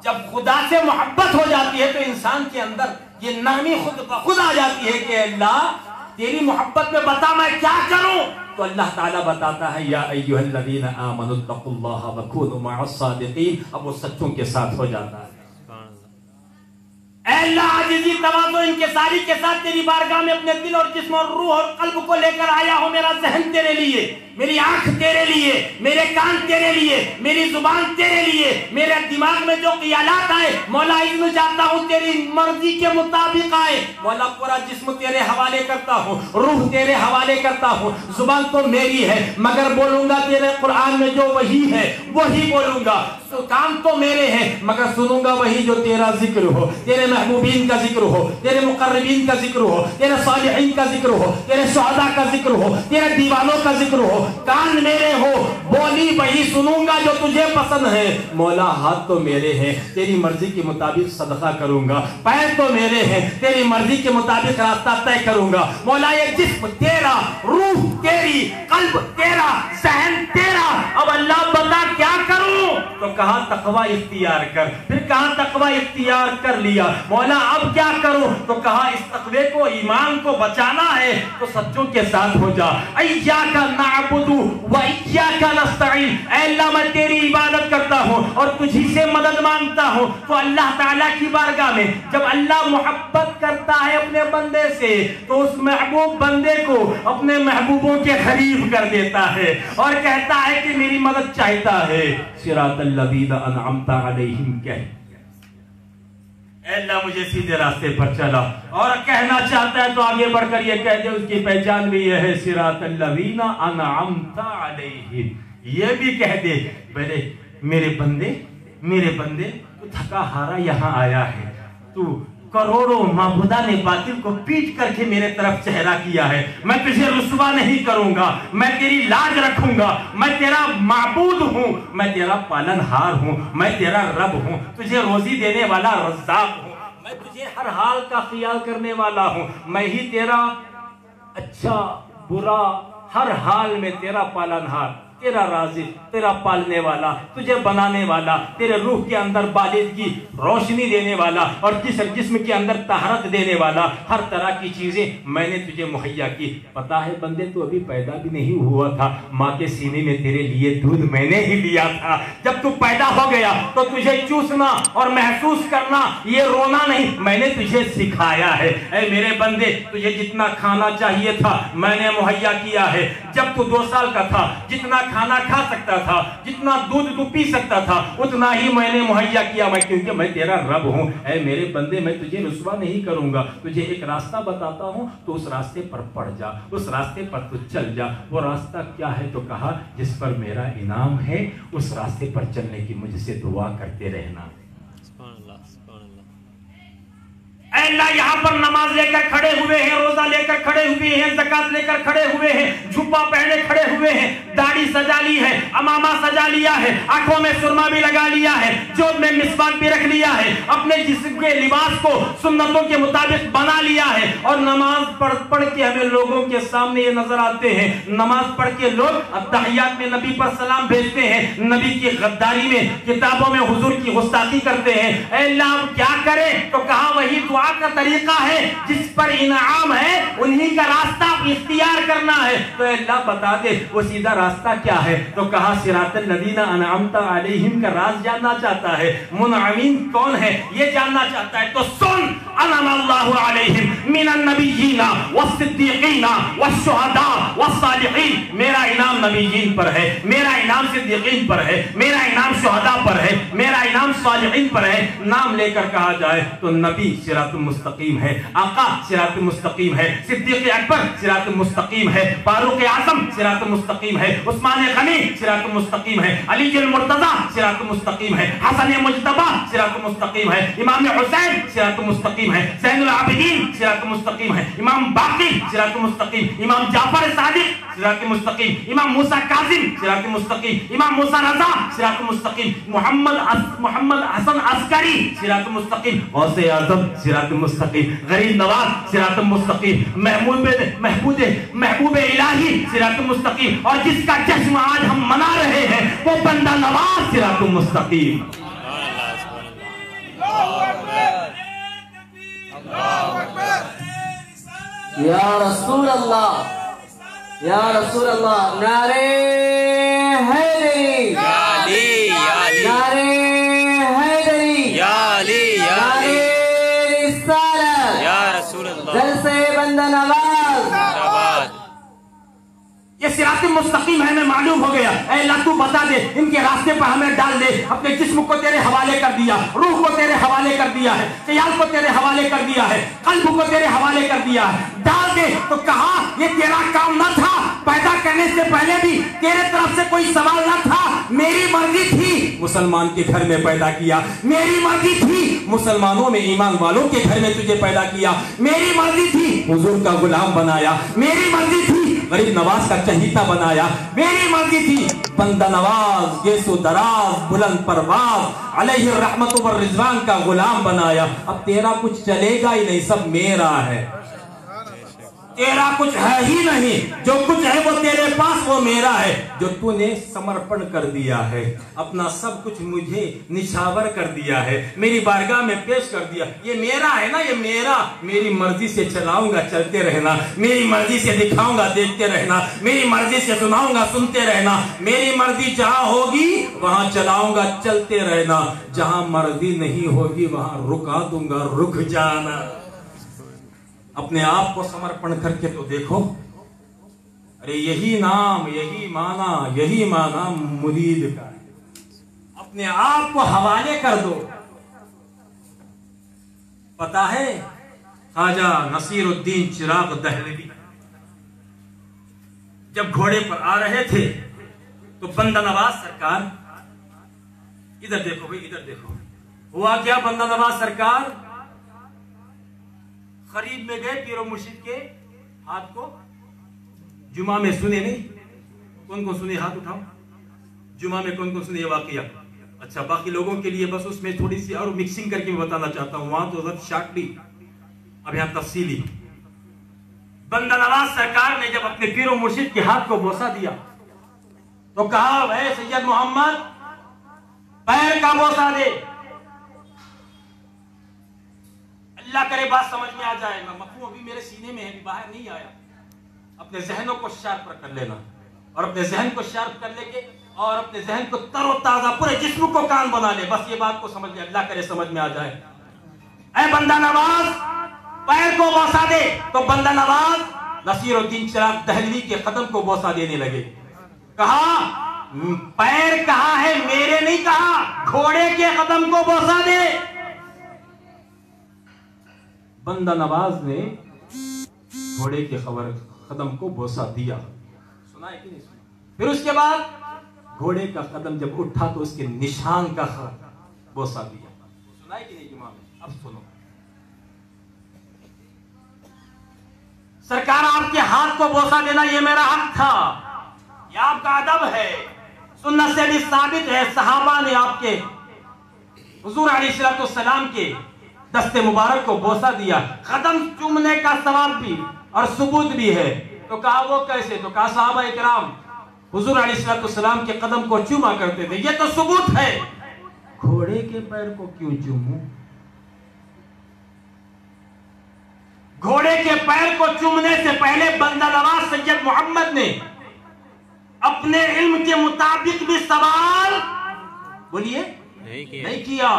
جب خدا سے محبت ہو جاتی ہے تو انسان کے اندر یہ نرمی خود بخود آ جاتی ہے کہ اللہ تیری محبت میں بتا میں کیا کروں. تو اللہ تعالیٰ بتاتا ہے یا ایھا الذین آمنوا اتقوا اللہ وکونوا مع الصادقین. اب وہ سچوں کے ساتھ ہو جاتا ہے. اے اللہ عاجزی تواضع انکساری کے ساتھ تیری بارگاہ میں اپنے دل اور جسم اور روح اور قلب کو لے کر آیا ہوں, میرا ذہن تیرے لیے, میری آنکھ تیرے لیے، میرے کان تیرے لیے، میری زبان تیرے لیے، میرے دماغ میں جو خیالات آئے مولا اذن چاہتا ہوں تیری مرضی کے مطابق آئے، مولا پورا جسم تیرے حوالے کرتا ہوں، روح تیرے حوالے کرتا ہوں، زبان تو میری ہے مگر بولوں گا تیرے قرآن میں جو وحی ہے وہی بولوں گا، کام تو میرے ہیں مگر سنوں گا وہی جو تیرا ذکر ہو، تیرے محبوبین کا ذکر ہو، تیرے مقربین کا ذکر ہو، تیرے صالحین کا ذکر ہو، تیرے شہداء کا ذکر ہو، تیرے دیوانوں کا ذکر ہو، کان میرے ہو، بولی وہی سنوں گا جو تجھے پسند ہے، مولا ہاتھ تو میرے ہیں تیری مرضی کے مطابق صدقہ کروں گا، پیر تو میرے ہیں تیری مرضی کے مطابق راستہ طے کروں گا، مولا یہ جسم تیرا، روح تیری، قلب تیرا، ذہن تیرا، اب اللہ بتا کیا کروں؟ تو کہا تقوی اختیار کر، پھر کہا تقوی اختیار کر لیا، مولا اب کیا کروں؟ تو کہا اس تقوی کو، ایمان کو بچانا ہے تو سچوں کے ساتھ ہو جا، ایاک نعبد و ایاک نستعین، اے اللہ میں تیری عبادت کرتا ہوں اور تجھی سے مدد مانگتا ہوں، تو اللہ تعالیٰ کی بارگاہ میں جب اللہ محبت کرتا ہے اپنے بندے سے تو اس محبوب بندے کو اپنے محبوبوں کے قریب کر دیتا ہے اور کہتا ہے کہ میری مدد چاہتا ہے، صراط الذین انعمت علیہم کہہ، اے اللہ مجھے سیدھے راستے پر چلا، اور کہنا چاہتا ہے تو آگے بڑھ کر یہ کہہ دے اس کی پہچان بھی یہ ہے صراط الذین انعمت علیہم، یہ بھی کہہ دے میرے بندے تو تھکا ہارا یہاں آیا ہے، تو کروڑوں معبودان باطل کو پیٹ کر کے میرے طرف چہرہ کیا ہے، میں تجھے رسوا نہیں کروں گا، میں تیری لاج رکھوں گا، میں تیرا معبود ہوں، میں تیرا پالن ہار ہوں، میں تیرا رب ہوں، تجھے روزی دینے والا رزاق ہوں، میں تجھے ہر حال کا خیال کرنے والا ہوں، میں ہی تیرا اچھا برا ہر حال میں تیرا پالن ہار، تیرا رازق، تیرا پالنے والا، تجھے بنانے والا، تیرے روح کے اندر بالغی روشنی دینے والا اور جسم کے اندر طہارت دینے والا، ہر طرح کی چیزیں میں نے تجھے مہیا کی، پتا ہے بندے تو ابھی پیدا بھی نہیں ہوا تھا، ماں کے سینے میں تیرے لیے دودھ میں نے ہی لیا تھا، جب تو پیدا ہو گیا تو تجھے چوسنا اور محسوس کرنا، یہ رونا نہیں، میں نے تجھے سکھایا ہے، اے میرے بندے تجھے جتنا کھانا چاہیے تھا میں نے مہیا کیا ہے، جب تو 2 سال کا تھا جتنا کھانا کھا سکتا تھا، جتنا دودھ تو پی سکتا تھا، اتنا ہی میں نے مہیا کیا، میں کیونکہ میں تیرا رب ہوں، اے میرے بندے میں تجھے رسوا نہیں کروں گا، تجھے ایک راستہ بتاتا ہوں تو اس راستے پر پڑ جا، اس راستے پر تو چل جا، وہ راستہ کیا ہے تو کہا جس پر میرا انعام ہے اس راستے پر چلنے کی مجھ سے دعا کرتے رہنا۔ اے اللہ یہاں پر نماز لے کر کھڑے ہوئے ہیں، روزہ لے کر کھڑے ہوئے ہیں، زکات لے کر کھڑے ہوئے ہیں، جھپا پہنے کھڑے ہوئے ہیں، داڑھی سجا لی ہے، امامہ سجا لیا ہے، آنکھوں میں سرما بھی لگا لیا ہے، جیب میں مسواک بھی رکھ لیا ہے، اپنے جسم کے لباس کو سنتوں کے مطابق بنا لیا ہے، اور نماز پڑھ کے ہمیں لوگوں کے سامنے یہ نظر آتے ہیں، نماز پڑھ کے لوگ اتحیات میں نبی پر سلام بھیجتے ہیں، نبی کی غداری میں کتابوں میں حضور کی گستاخی کرتے ہیں، اے اللہ اب کیا کریں؟ تو کہا وہی دعا کا طریقہ ہے، جس پر انعام ہے انہی کا راستہ اختیار کرنا ہے، تو اللہ بتا دے وہ سیدھا راستہ کیا ہے؟ تو کہا صراط الذین انعمت علیہم کا راز جاننا چاہتا ہے، منعمین کون ہے یہ جاننا چاہتا ہے، تو سن انعم اللہ علیہم من النبیین والصدیقین والشہداء والصالحین، میرا انعام نبیین پر ہے، میرا انعام صدیقین پر ہے، میرا انعام شہداء پر ہے، میرا انعام صالحین پر ہے، نام لے کر کہا جائے تو نبی صراط مستقیم ہے، آقا صراط مستقیم ہے، صدیق اکبر صراط مستقیم ہے، فاروق اعظم صراط مستقیم ہے، عثمان غنی صراط مستقیم ہے، علی المرتضی صراط مستقیم ہے، حسن مجتبی صراط مستقیم ہے، امام حسین صراط مستقیم ہے، زین العابدین صراط مستقیم ہے، امام باقر صراط مستقیم، امام جعفر صادق صراط مستقیم، امام موسیٰ کاظم صراط مستقیم، امام موسیٰ رضا صراط مستقیم، محمد حسن عسکری صراط مستقیم، غوث اعظم صراط مستقیم، غریب نواز صراط مستقیم، محبوب الہی صراط مستقیم، اور جس کا جشن آج ہم منا رہے ہیں وہ بندہ نواز صراط مستقیم۔ یا رسول اللہ، یا رسول اللہ، نعرہ حیدری، نعرہ حیدری، نعرہ رسالت، جلسہ بندہ نواز، یہ صراط مستقیم ہے، ہمیں معلوم ہو گیا. اے اللہ تو بتا دے، ان کے راستے پر ہمیں ڈال دے. اپنے جسم کو تیرے حوالے کر دیا، روح کو تیرے حوالے کر دیا ہے، خیال کو تیرے حوالے کر دیا ہے، قلب کو تیرے حوالے کر دیا ہے. ڈال دے. تو کہا یہ تیرا کام نہ تھا، پیدا کرنے سے پہلے بھی تیرے طرف سے کوئی سوال نہ تھا. میری مرضی تھی مسلمان کے گھر میں پیدا کیا، میری مرضی تھی مسلمانوں میں ایمان والوں کے گھر میں تجھے پیدا کیا، میری مرضی تھی حضور کا غلام بنایا، میری مرضی تھی غریب نواز کا چہیتا بنایا، میری مرضی تھی بندہ نواز گیسو دراز بلند پرواز علیہ الرحمت والرضوان کا غلام بنایا. اب تیرا کچھ چلے گا ہی نہیں، سب میرا ہے. تیرا کچھ ہے ہی نہیں، جو کچھ ہے وہ تیرے پاس وہ میرا ہے. جو تو نے سمرپن کر دیا ہے، اپنا سب کچھ مجھے نچھاور کر دیا ہے، میری بارگاہ میں پیش کر دیا. یہ میرا ہے نا، یہ میرا. میری مرضی سے چلاؤں گا چلتے رہنا، میری مرضی سے دکھاؤں گا دیکھتے رہنا، میری مرضی سے سناؤں گا سنتے رہنا. میری مرضی جہاں ہوگی وہاں چلاؤں گا چلتے رہنا، جہاں مرضی نہیں ہوگی وہاں رکا دوں گا رک جانا. اپنے آپ کو سمرپن کر کے تو دیکھو. ارے یہی نام، یہی معنی مرید کا ہے. اپنے آپ کو حوالے کر دو. پتا ہے خواجہ نصیر الدین چراغ دہلوی جب گھوڑے پر آ رہے تھے تو بندہ نواز سرکار، ادھر دیکھو بھائی ادھر دیکھو، ہوا کیا؟ بندہ نواز سرکار قریب میں گئے پیر و مرشد کے ہاتھ کو. جمعہ میں سنے نہیں؟ کون کون سنے؟ ہاتھ اٹھاؤ. جمعہ میں کون کون سنے یہ واقعہ؟ اچھا، باقی لوگوں کے لیے بس اس میں تھوڑی سی اور مکسنگ کر کے میں بتانا چاہتا ہوں. وہاں تو ضرورت شارٹلی، اب یہاں تفصیلی. بندہ نواز سرکار نے جب اپنے پیر و مرشد کے ہاتھ کو بوسہ دیا تو کہا اے سید محمد پیر کا بوسہ دے. اللہ کرے بات سمجھ میں آ جائے گا. مفہوم ابھی میرے سینے میں ہے، ابھی باہر نہیں آیا. اپنے ذہنوں کو شارپ کر لینا، اور اپنے ذہن کو شارپ کر لے کے اور اپنے ذہن کو تر و تازہ پورے جسم کو کان بنا لے. بس یہ بات کو سمجھ لے، اللہ کرے سمجھ میں آ جائے. اے بندہ نواز پیر کو بوسہ دے. تو بندہ نواز نصیر الدین چراغ دہلوی کے قدم کو بوسہ دینے لگے. کہا پیر کہاں ہے؟ میرے نہیں کہا، گھوڑے کے قدم کو بوسہ دے. بندہ نواز نے گھوڑے کے قدم کو بوسہ دیا. سنا ہے کہ نہیں سنا؟ پھر اس کے بعد گھوڑے کا قدم جب اٹھا تو اس کے نشان کا بوسہ دیا. سنا ہے کہ نہیں جمعہ میں؟ اب سنو. سرکار آپ کے ہاتھ کو بوسہ دینا یہ میرا حق تھا، یہ آپ کا ادب ہے. سنت سے بھی ثابت ہے، صحابہ نے آپ کے حضور علیہ السلام کے دست مبارک کو بوسہ دیا. قدم چومنے کا ثواب بھی اور ثبوت بھی ہے. تو کہا وہ کیسے؟ تو کہا صحابہ اکرام حضور علیہ السلام کے قدم کو چوما کرتے تھے، یہ تو ثبوت ہے. گھوڑے کے پیر کو کیوں چوموں؟ گھوڑے کے پیر کو چومنے سے پہلے بندہ نواز سید محمد نے اپنے علم کے مطابق بھی سوال بولیے نہیں کیا.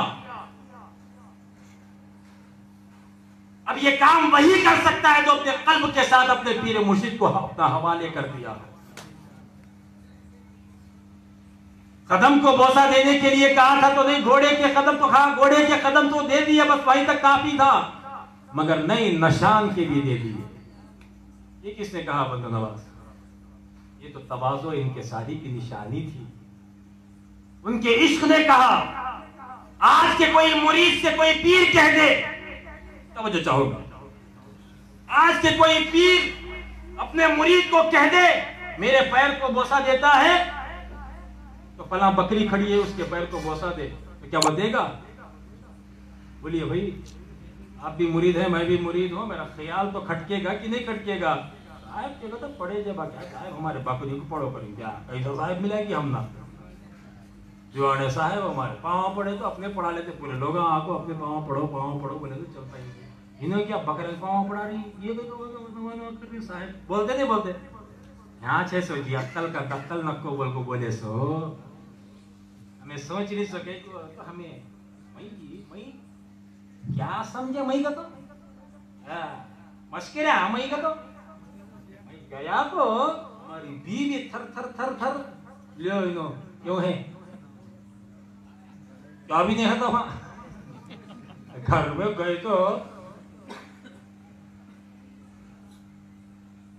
اب یہ کام وہی کر سکتا ہے جو اپنے قلب کے ساتھ اپنے پیر مرشد کو اپنا حوالے کر دیا. قدم کو بوسہ دینے کے لیے کہا تھا تو نہیں، گھوڑے کے قدم تو کہا، گھوڑے کے قدم تو دے دیے، بس وہیں تک کافی تھا. مگر نہیں، نشان کے لیے دے دیے. یہ کس نے کہا؟ بندہ نواز. یہ تو تواضع انکساری کی نشانی تھی. ان کے عشق نے کہا. آج کے کوئی مرید سے کوئی پیر کہہ دے، توجہ چاہو گا، آج کے کوئی پیر اپنے مرید کو کہہ دے میرے پیر کو بوسہ دیتا ہے تو فلاں بکری کھڑی ہے اس کے پیر کو بوسہ دے، تو کیا وہ دے گا؟ بولیے بھائی، آپ بھی مرید ہیں، میں بھی مرید ہوں، میرا خیال تو کھٹکے گا کہ نہیں کھٹکے گا؟ صاحب کہے گا تو پڑھے جب صاحب ہمارے بکری کو پڑھو کریں کیا ایسا صاحب ملے گی ہم نہ جو آنے صاحب ہمارے پاؤں پڑھے تو اپنے پڑھا لیتے پورے لوگ. آپ کو اپنے پاؤں پڑھو بولے تو چلتا ہی. انہوں کیا بکرے پاؤں پڑھا رہی، یہ تو صاحب بولتے نہیں بولتے. یہاں چھ سو جی عقل کا قتل نکو بول کو بولے سو ہمیں سوچ نہیں سکے تو ہمیں کیا سمجھے مئی کا تو مشکل ہے. مئی کا تو گیا تو ہماری بیوی تھر تھر تھر تھر لو کیوں ہے کیا بھی نہیں ہے تو وہاں گھر میں گئے تو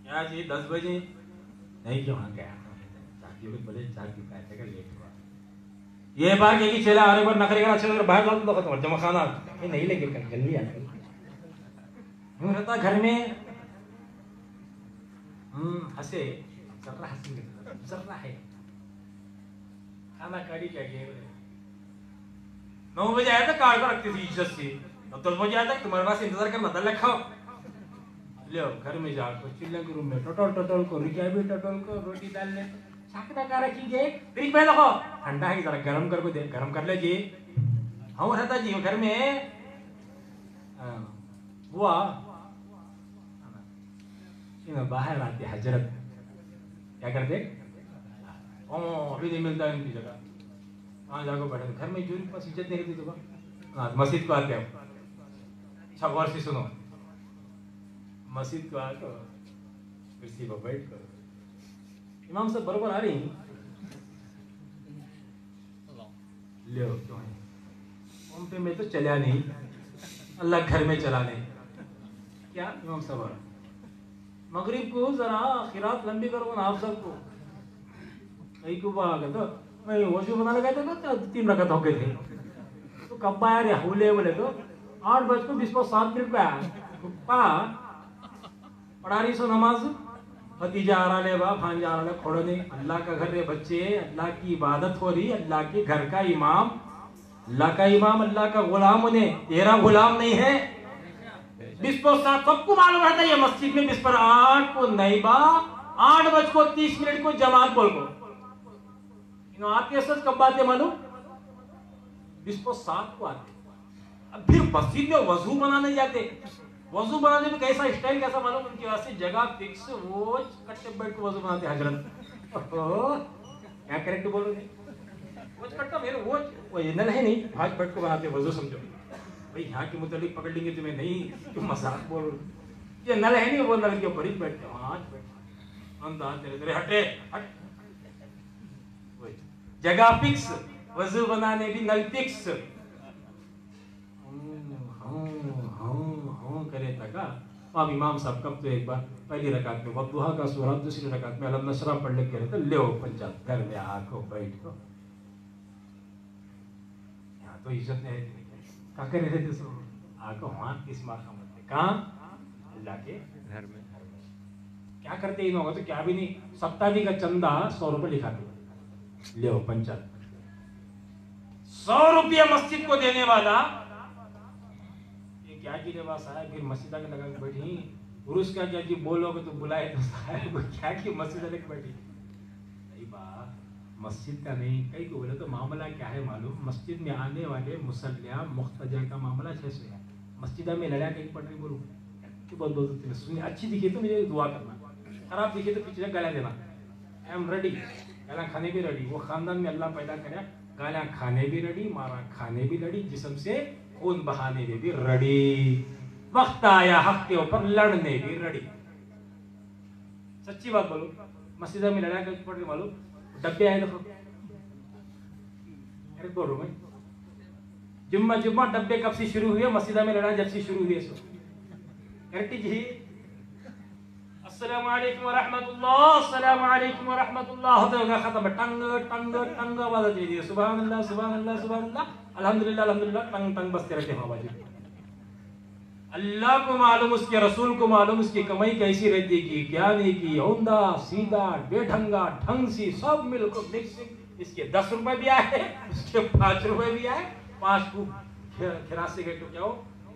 کیا جی 10 بجے نہیں کیوں وہاں گیا چاچی بولے چاچی پیسے کا لیٹ ہوا یہ بات یہ کہ چلا آ رہے پر نخرے کا اچھا باہر ڈال دو ختم جمع خانہ نہیں لگے جلدی آ یوں رہتا گھر میں ہنسے ذرا ہنسیں ذرا ہے کھانا کاری کیا گیا 9 بجے آیا تھا کار کو رکھتی تھی عزت سے 10 بجے آیا تک تمہارے پاس انتظار کرنا تھا لکھاؤ لے گھر میں جا کر چلے کے روم میں ٹٹول کو رکیا بھی ٹٹول کو روٹی ڈال لے چھاکتا کا رکھی گئے فریج پہ رکھو ٹھنڈا ہے ذرا گرم کر کو دے گرم کر لے جی ہاں رہتا جی گھر میں ہوا باہر آتے حضرت کیا کرتے ابھی نہیں ملتا ان کی جگہ وہاں جا کے بیٹھے گھر میں جو پاس عزت نہیں رہتی تو مسجد کو آتے ہیں اچھا غور سے سنو مسجد کو آ کر کرسی پر بیٹھ کر امام صاحب برابر آ رہی ہیں لو کیوں ہے پمپے میں تو چلا نہیں اللہ گھر میں چلا نہیں کیا امام صاحب مغرب کو ذرا خیرات لمبی کرو نا آپ سب کو ایک اوپر آ گیا تو میں وضو بنانے گئے تھے تو 3 رکعت ہو گئے تھے تو کب آیا رے ہولے بولے تو 8:20 پہ آیا پڑھا رہی سو نماز بھتیجا آ رہا لے با بھانجا آ رہا لے کھوڑو نہیں اللہ کا گھر رے بچے اللہ کی عبادت ہو رہی اللہ کے گھر کا امام اللہ کا امام اللہ کا غلام انہیں تیرا غلام نہیں ہے 20:07 سب کو معلوم رہتا ہے یہ مسجد میں 8 کو نہیں با 8:30 کو جماعت بول کو آپ کے ساتھ کب آتے معلوم 20:07 کو آتے اب پھر مسجد میں وضو بنانے جاتے وضو بنانے میں کیسا اسٹائل کیسا معلوم ان کی واسطے جگہ فکس وہ کٹے بیٹھ کے وضو بناتے حضرت کیا کریکٹ بول رہے وہ کٹا میرے وہ نل ہے نہیں بھاج بیٹھ کے بناتے وضو سمجھو بھائی یہاں کے متعلق پکڑ لیں گے تمہیں نہیں تم مذاق بول رہے یہ نل ہے نہیں وہ نل کے اوپر ہی بیٹھتے وہاں بیٹھتے تیرے ہٹے ہٹ جگہ فکس وضو بنانے بھی نل فکس کرے تھا اب امام صاحب کب تو ایک بار پہلی رکعت میں والضحیٰ کا سورہ دوسری رکعت میں الم نشرح پڑھ لے کے رہتے لے پنجاب گھر میں آ کو بیٹھ کو یہاں تو عزت نہیں کہاں کرے رہتے سب آ کو وہاں کس ماں کا مت کہاں اللہ کے گھر میں کیا کرتے ہی نہ ہوگا تو کیا بھی نہیں سپتاوی کا چندہ 100 روپے لکھاتے لے پنجاب 100 روپیہ مسجد کو دینے والا کیا کی لباس آیا پھر مسجدہ کے لگا کے بیٹھی عرس کا کیا جی بولو گے تو بلائے تو صاحب کیا کی مسجدہ لے کے بیٹھی نہیں بات مسجد کا نہیں کئی کو بولے تو معاملہ کیا ہے معلوم مسجد میں آنے والے مسلیہ مختجہ کا معاملہ 600 ہے مسجدہ میں لڑا کے پڑھ رہی بولوں کہ بہت بہت سنی اچھی دکھے تو مجھے دعا کرنا خراب دکھے تو پیچھے گالیاں دینا آئی ایم ریڈی گالیاں کھانے بھی ریڈی وہ خاندان میں اللہ پیدا کرے گالیاں کھانے بھی ریڈی مارا کھانے بھی ریڈی جسم سے خون بہانے میں بھی ریڈی وقت آیا حق کے اوپر لڑنے بھی ریڈی سچی بات بولو مسجدہ میں لڑائی پڑھ کے معلوم ڈبے آئے دیکھو بول رہا ہوں میں جمعہ ڈبے کب سے شروع ہوئے مسجدہ میں لڑائی جب سے شروع ہوئی سو کرتی جی السلام علیکم ورحمت اللہ السلام علیکم ورحمت اللہ ہوتا ہوگا ختم ٹنگ ٹنگ ٹنگ آواز دیجیے سبحان اللہ سبحان اللہ سبحان اللہ الحمدللہ الحمدللہ ٹنگ ٹنگ بستے رہتے ہیں آواز اللہ کو معلوم اس کے رسول کو معلوم اس کی کمائی کیسی رہتی کی کیا نہیں کی عمدہ سیدھا بے ڈھنگا ڈھنگ سی سب مل کر مکسنگ اس کے 10 روپے بھی آئے اس کے 5 روپے بھی آئے 5 کو کھراسے گئے تو کیا ہو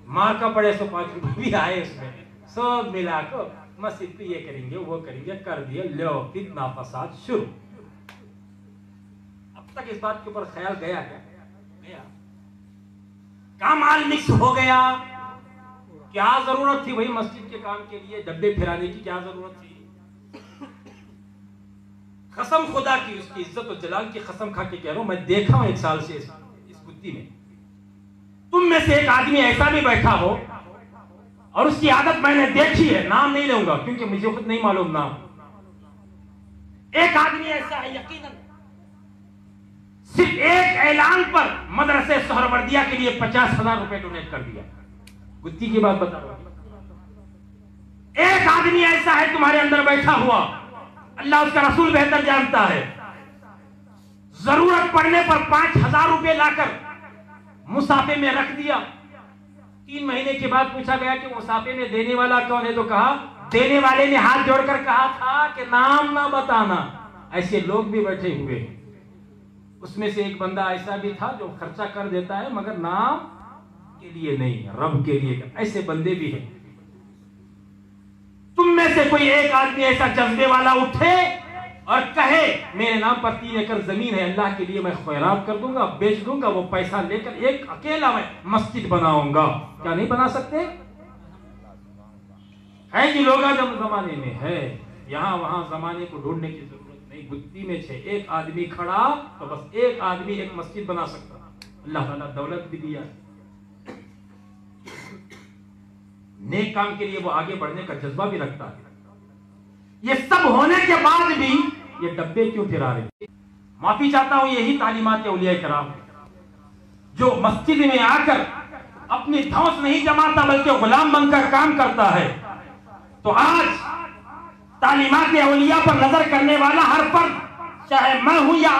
مار کا پڑے سو 5 روپے بھی آئے اس میں سب ملا کر مسجد پہ یہ کریں گے وہ کریں گے کر دیا لو فتنہ فساد شروع اب تک اس بات کے اوپر خیال گیا کیا کا مال مکس ہو گیا کیا ضرورت تھی وہی مسجد کے کام کے لیے ڈبے پھرانے کی کیا ضرورت تھی قسم خدا کی اس کی عزت و جلال کی قسم کھا کے کہہ رہا ہوں میں دیکھا ہوں 1 سال سے اس گدی میں تم میں سے ایک آدمی ایسا بھی بیٹھا ہو اور اس کی عادت میں نے دیکھی ہے نام نہیں لوں گا کیونکہ مجھے خود نہیں معلوم نام ایک آدمی ایسا ہے یقیناً صرف ایک اعلان پر مدرسے سہروردیہ کے لیے 50,000 روپے ڈونیٹ کر دیا. گتی کی بات بتا رہا ہوں. ایک آدمی ایسا ہے تمہارے اندر بیٹھا ہوا، اللہ اس کا رسول بہتر جانتا ہے، ضرورت پڑنے پر 5,000 روپے لا کر مسافے میں رکھ دیا. 3 مہینے کے بعد پوچھا گیا کہ مسافے میں دینے والا کون ہے، تو کہا دینے والے نے ہاتھ جوڑ کر کہا تھا کہ نام نہ بتانا. ایسے لوگ بھی بیٹھے ہوئے. اس میں سے ایک بندہ ایسا بھی تھا جو خرچہ کر دیتا ہے مگر نام کے لیے نہیں، رب کے لیے. ایسے بندے بھی ہیں. تم میں سے کوئی ایک آدمی ایسا جذبے والا اٹھے اور کہے میرے نام پر 3 ایکڑ زمین ہے، اللہ کے لیے میں خیرات کر دوں گا، بیچ دوں گا، وہ پیسہ لے کر ایک اکیلا میں مسجد بناؤں گا. کیا نہیں بنا سکتے؟ ہے جی لوگ جب زمانے میں ہے، یہاں وہاں زمانے کو ڈھونڈنے کی ضرورت نہیں. گتی میں چھے ایک آدمی کھڑا تو بس ایک آدمی ایک مسجد بنا سکتا. اللہ تعالیٰ دولت بھی دیا، نیک کام کے لیے وہ آگے بڑھنے کا جذبہ بھی رکھتا ہے. یہ سب ہونے کے بعد بھی یہ ڈبے کیوں پھرا رہے؟ معافی چاہتا ہوں، یہی تعلیمات اولیاء کرام جو مسجد میں آ کر اپنی دھوس نہیں جماتا بلکہ غلام بن کر کام کرتا ہے. تو آج تعلیمات اولیاء پر نظر کرنے والا ہر فرد، چاہے میں ہوں یا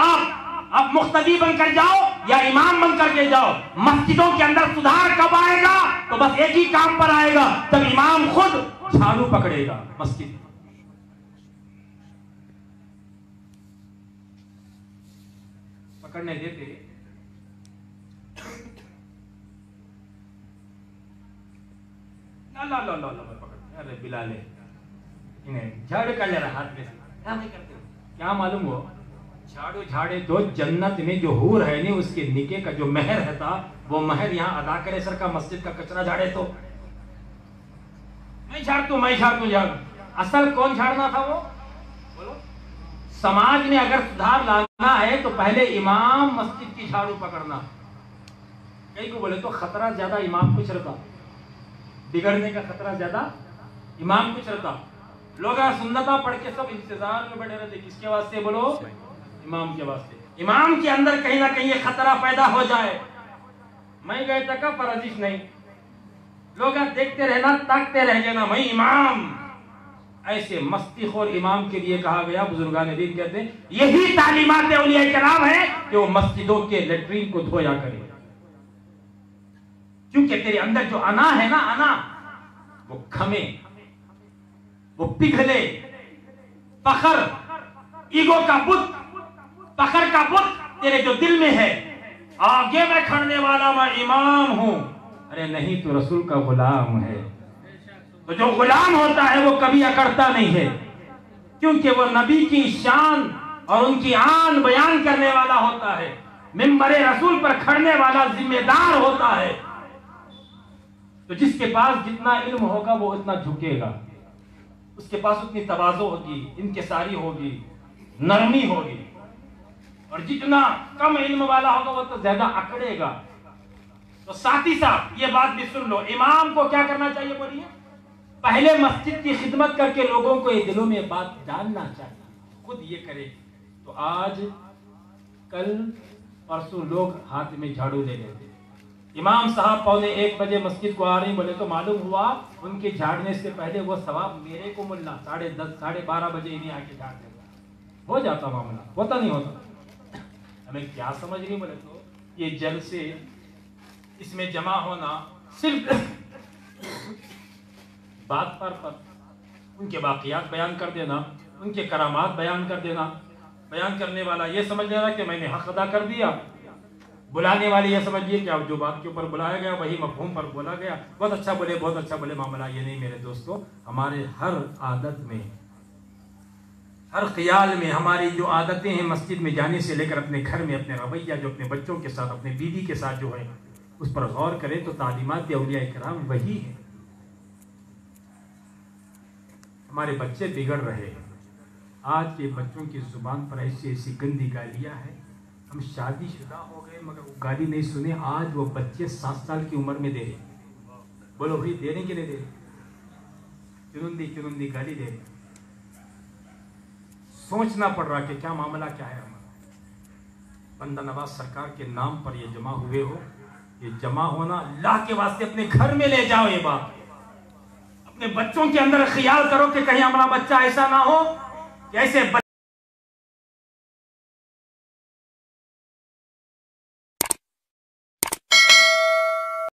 آپ مقتدی بن کر جاؤ یا امام بن کر کے جاؤ، مسجدوں کے اندر سدھار کب آئے گا؟ تو بس ایک ہی کام پر آئے گا، جب امام خود جھاڑو پکڑے گا. مسجد پکڑنے دیتے لا پکڑ، ارے بلالے انہیں جھاڑو کر لے رہا ہاتھ میں سے. کیا نہیں کرتے؟ کیا معلوم ہو جھاڑو جھاڑے تو جنت میں جو حور ہے نہیں اس کے نکے کا جو مہر رہتا وہ مہر یہاں ادا کرے. سر کا مسجد کا کچرا جھاڑے تو میں جھاڑ دوں. اصل کون جھاڑنا تھا وہ بولو؟ سماج میں اگر سدھار لانا ہے تو پہلے امام مسجد کی جھاڑو پکڑنا. کئی کو بولے تو خطرہ زیادہ امام کچھ رہتا، بگڑنے کا خطرہ زیادہ امام کچھ رہتا. لوگ سنتا پڑھ کے سب انتظار میں بیٹھے رہتے. کس کے واسطے بولو؟ امام کے واسطے. امام کے اندر کہیں نہ کہیں یہ خطرہ پیدا ہو جائے. میں گئے تک پرزش نہیں، لوگ دیکھتے رہنا، تاکتے رہ جانا میں امام. ایسے مستی خور امام کے لیے کہا گیا. بزرگان دین کہتے ہیں یہی تعلیمات اولیاء کرام ہے کہ وہ مسجدوں کے لیٹرین کو دھویا کرے. کیونکہ تیرے اندر جو انا ہے نا، انا وہ کھمے، وہ پگھلے. فخر، ایگو کا بت، فخر کا بت تیرے جو دل میں ہے، آگے میں کھڑنے والا میں امام ہوں. ارے نہیں، تو رسول کا غلام ہے. تو جو غلام ہوتا ہے وہ کبھی اکڑتا نہیں ہے، کیونکہ وہ نبی کی شان اور ان کی آن بیان کرنے والا ہوتا ہے. منبر رسول پر کھڑنے والا ذمہ دار ہوتا ہے. تو جس کے پاس جتنا علم ہوگا وہ اتنا جھکے گا، اس کے پاس اتنی تواضع ہوگی، انکساری ہوگی، نرمی ہوگی. اور جتنا کم علم والا ہوگا وہ تو زیادہ اکڑے گا. تو ساتھی صاحب یہ بات بھی سن لو، امام کو کیا کرنا چاہیے بولیے؟ پہلے مسجد کی خدمت کر کے لوگوں کو یہ دلوں میں بات ڈالنا چاہیے، خود یہ کرے. تو آج کل پرسوں لوگ ہاتھ میں جھاڑو لے لیتے. امام صاحب 1:15 بجے مسجد کو آ رہے ہیں، بولے تو معلوم ہوا ان کے جھاڑنے سے پہلے وہ ثواب میرے کو ملنا 10:30 12:30 بجے انہیں آ کے جھاڑ دیتا. ہو جاتا معاملہ، ہوتا نہیں ہوتا. ہمیں کیا سمجھ نہیں بولے تو یہ جلسے، اس میں جمع ہونا صرف بات پر ان کے واقعات بیان کر دینا، ان کے کرامات بیان کر دینا. بیان کرنے والا یہ سمجھ لینا کہ میں نے حق ادا کر دیا، بلانے والے یہ سمجھیے کہ اب جو بات کے اوپر بلایا گیا وہی مفہوم پر بولا گیا. بہت اچھا بولے، بہت اچھا بولے. معاملہ یہ نہیں میرے دوستو. ہمارے ہر عادت میں، ہر خیال میں، ہماری جو عادتیں ہیں مسجد میں جانے سے لے کر اپنے گھر میں اپنے رویہ جو اپنے بچوں کے ساتھ، اپنے بیوی کے ساتھ جو ہے اس پر غور کریں تو تعلیمات اولیاء کرام وہی ہیں. ہمارے بچے بگڑ رہے ہیں. آج کے بچوں کی زبان پر ایسی ایسی گندی گالیاں ہیں. ہم شادی شدہ ہو گئے مگر وہ گالی نہیں سنے. آج وہ بچے 7 سال کی عمر میں دے رہے. بولو بھائی دے رہے کہ نہیں دے رہے؟ چنندی گالی دے رہے. سوچنا پڑ رہا کہ کیا معاملہ کیا ہے ہمارا. بندہ نواز سرکار کے نام پر یہ جمع ہوئے ہو. یہ جمع ہونا اللہ کے واسطے اپنے گھر میں لے جاؤ. یہ بات اپنے بچوں کے اندر خیال کرو کہ کہیں ہمارا بچہ ایسا نہ ہو کہ ایسے